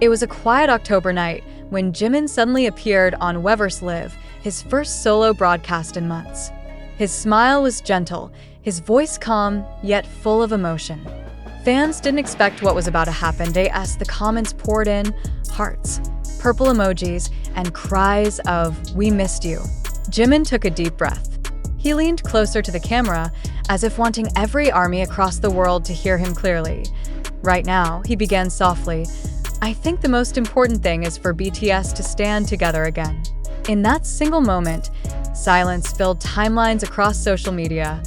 It was a quiet October night when Jimin suddenly appeared on Weverse Live, his first solo broadcast in months. His smile was gentle, his voice calm, yet full of emotion. Fans didn't expect what was about to happen. As the comments poured in, hearts, purple emojis, and cries of "We missed you." Jimin took a deep breath. He leaned closer to the camera, as if wanting every army across the world to hear him clearly. Right now, he began softly, "I think the most important thing is for BTS to stand together again." In that single moment, silence filled timelines across social media.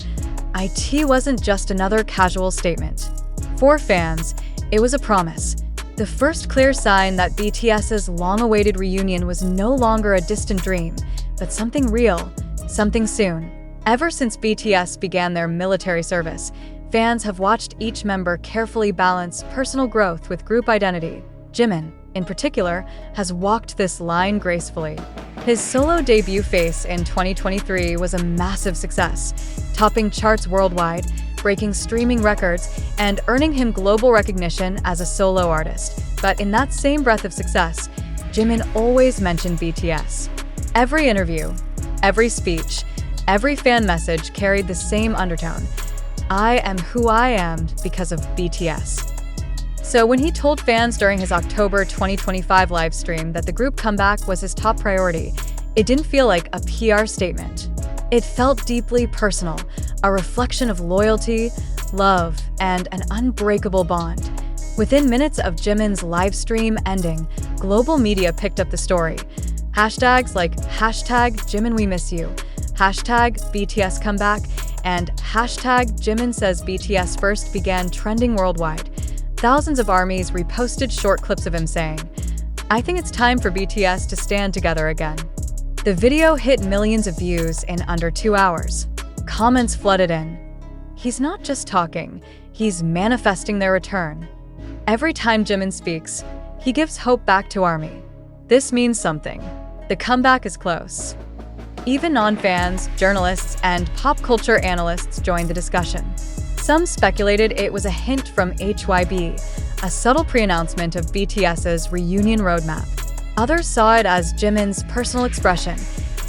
IT wasn't just another casual statement. For fans, it was a promise. The first clear sign that BTS's long-awaited reunion was no longer a distant dream, but something real, something soon. Ever since BTS began their military service, fans have watched each member carefully balance personal growth with group identity. Jimin, in particular, has walked this line gracefully. His solo debut Face in 2023 was a massive success, topping charts worldwide, breaking streaming records, and earning him global recognition as a solo artist. But in that same breath of success, Jimin always mentioned BTS. Every interview, every speech, every fan message carried the same undertone. "I am who I am because of BTS." So when he told fans during his October 2025 live stream that the group comeback was his top priority, it didn't feel like a PR statement. It felt deeply personal, a reflection of loyalty, love, and an unbreakable bond. Within minutes of Jimin's live stream ending, global media picked up the story. Hashtags like #JiminWeMissYou, #BTS Comeback, and #JiminSaysBTS First began trending worldwide. Thousands of armies reposted short clips of him saying, "I think it's time for BTS to stand together again." The video hit millions of views in under 2 hours. Comments flooded in. "He's not just talking, he's manifesting their return." Every time Jimin speaks, he gives hope back to ARMY. This means something. The comeback is close. Even non-fans, journalists, and pop culture analysts joined the discussion. Some speculated it was a hint from HYB, a subtle pre-announcement of BTS's reunion roadmap. Others saw it as Jimin's personal expression,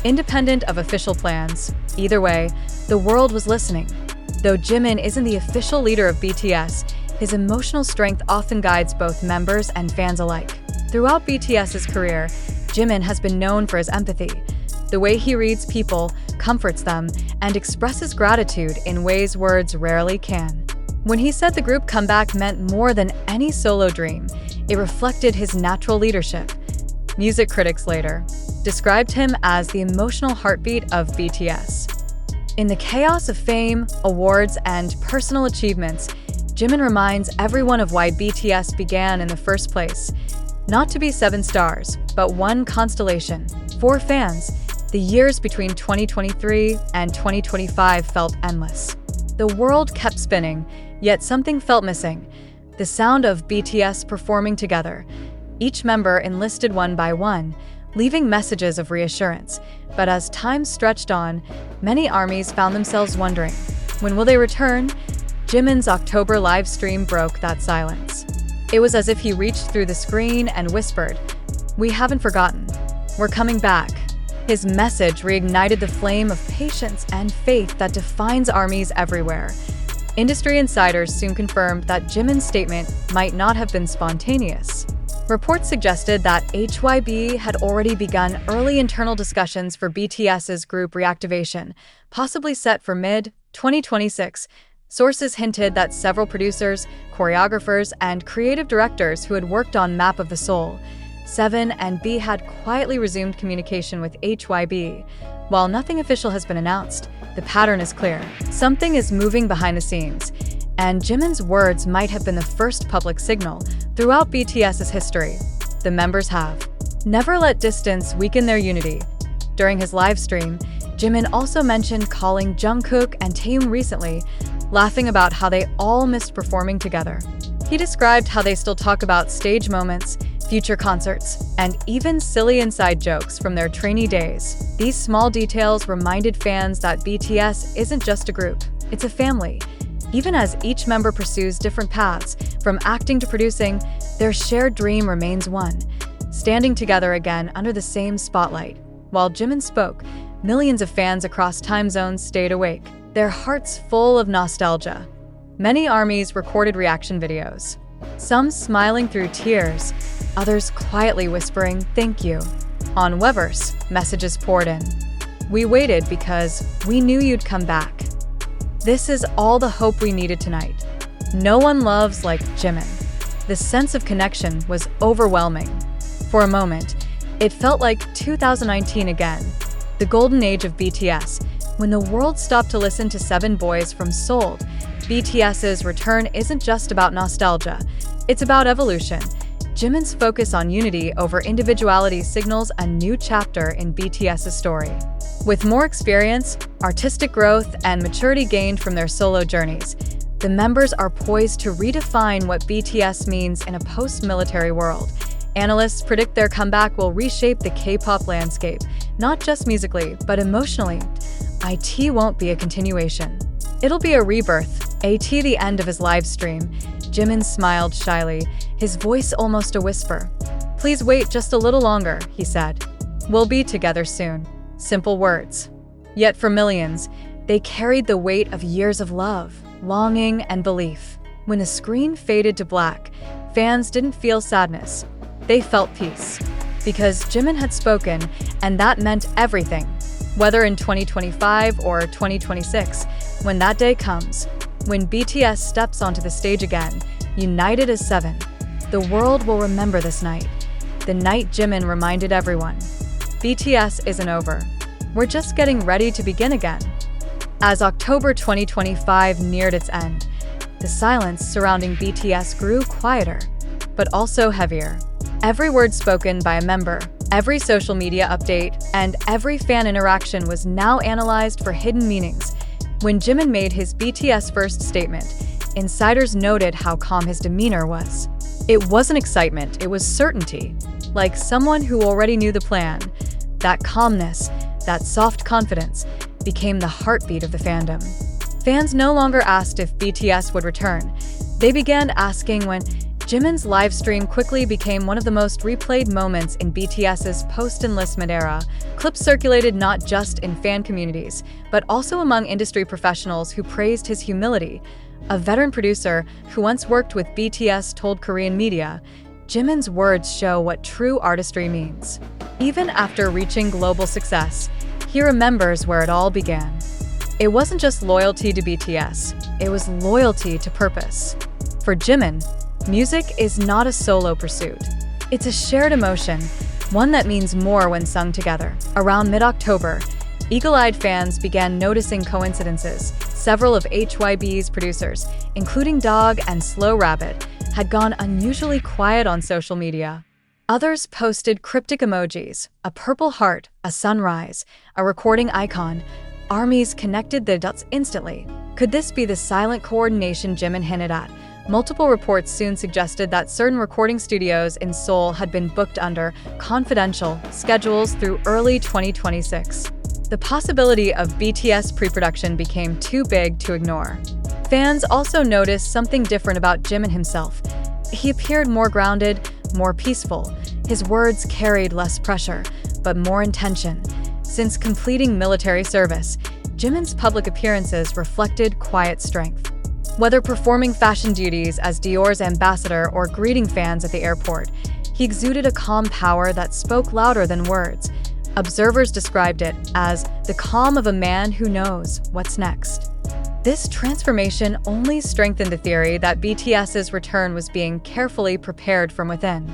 independent of official plans. Either way, the world was listening. Though Jimin isn't the official leader of BTS, his emotional strength often guides both members and fans alike. Throughout BTS's career, Jimin has been known for his empathy. The way he reads people, comforts them, and expresses gratitude in ways words rarely can. When he said the group comeback meant more than any solo dream, it reflected his natural leadership. Music critics later described him as the emotional heartbeat of BTS. In the chaos of fame, awards, and personal achievements, Jimin reminds everyone of why BTS began in the first place. Not to be 7 stars, but one constellation. For fans, the years between 2023 and 2025 felt endless. The world kept spinning, yet something felt missing. The sound of BTS performing together. Each member enlisted one by one, leaving messages of reassurance. But as time stretched on, many armies found themselves wondering, when will they return? Jimin's October live stream broke that silence. It was as if he reached through the screen and whispered, "We haven't forgotten. We're coming back." His message reignited the flame of patience and faith that defines armies everywhere. Industry insiders soon confirmed that Jimin's statement might not have been spontaneous. Reports suggested that HYB had already begun early internal discussions for BTS's group reactivation, possibly set for mid-2026. Sources hinted that several producers, choreographers, and creative directors who had worked on Map of the Soul, 7 and B had quietly resumed communication with HYB. While nothing official has been announced, the pattern is clear. Something is moving behind the scenes, and Jimin's words might have been the first public signal. Throughout BTS's history, the members have never let distance weaken their unity. During his live stream, Jimin also mentioned calling Jungkook and Taehyung recently, laughing about how they all missed performing together. He described how they still talk about stage moments, future concerts, and even silly inside jokes from their trainee days. These small details reminded fans that BTS isn't just a group, it's a family. Even as each member pursues different paths, from acting to producing, Their shared dream remains one, standing together again under the same spotlight. While Jimin spoke, millions of fans across time zones stayed awake, their hearts full of nostalgia. Many armies recorded reaction videos, some smiling through tears, others quietly whispering "thank you." On Weverse, messages poured in. "We waited because we knew you'd come back. This is all the hope we needed tonight. No one loves like Jimin." The sense of connection was overwhelming. For a moment, it felt like 2019 again, the golden age of BTS, when the world stopped to listen to 7 boys from Seoul. BTS's return isn't just about nostalgia, it's about evolution. Jimin's focus on unity over individuality signals a new chapter in BTS's story. With more experience, artistic growth, and maturity gained from their solo journeys, the members are poised to redefine what BTS means in a post-military world. Analysts predict their comeback will reshape the K-pop landscape, not just musically, but emotionally. IT won't be a continuation. It'll be a rebirth. The end of his live stream, Jimin smiled shyly, his voice almost a whisper. "Please wait just a little longer," he said. "We'll be together soon." Simple words. Yet for millions, they carried the weight of years of love, longing, and belief. When the screen faded to black, fans didn't feel sadness. They felt peace. Because Jimin had spoken, and that meant everything. Whether in 2025 or 2026, when that day comes, when BTS steps onto the stage again, united as 7, the world will remember this night. The night Jimin reminded everyone, BTS isn't over. We're just getting ready to begin again. As October 2025 neared its end, the silence surrounding BTS grew quieter, but also heavier. Every word spoken by a member, every social media update, and every fan interaction was now analyzed for hidden meanings. When Jimin made his BTS first statement, insiders noted how calm his demeanor was. It wasn't excitement, it was certainty. Like someone who already knew the plan. That calmness, that soft confidence, became the heartbeat of the fandom. Fans no longer asked if BTS would return. They began asking when Jimin's livestream quickly became one of the most replayed moments in BTS's post-enlistment era. Clips circulated not just in fan communities, but also among industry professionals who praised his humility. A veteran producer who once worked with BTS told Korean media, "Jimin's words show what true artistry means." Even after reaching global success, he remembers where it all began. It wasn't just loyalty to BTS, it was loyalty to purpose. For Jimin, music is not a solo pursuit. It's a shared emotion, one that means more when sung together. Around mid-October, eagle-eyed fans began noticing coincidences. Several of HYB's producers, including Dog and Slow Rabbit, had gone unusually quiet on social media. Others posted cryptic emojis, a purple heart, a sunrise, a recording icon. Armies connected the dots instantly. Could this be the silent coordination Jimin hinted at? Multiple reports soon suggested that certain recording studios in Seoul had been booked under confidential schedules through early 2026. The possibility of BTS pre-production became too big to ignore. Fans also noticed something different about Jimin himself. He appeared more grounded, more peaceful. His words carried less pressure, but more intention. Since completing military service, Jimin's public appearances reflected quiet strength. Whether performing fashion duties as Dior's ambassador or greeting fans at the airport, he exuded a calm power that spoke louder than words. Observers described it as the calm of a man who knows what's next. This transformation only strengthened the theory that BTS's return was being carefully prepared from within.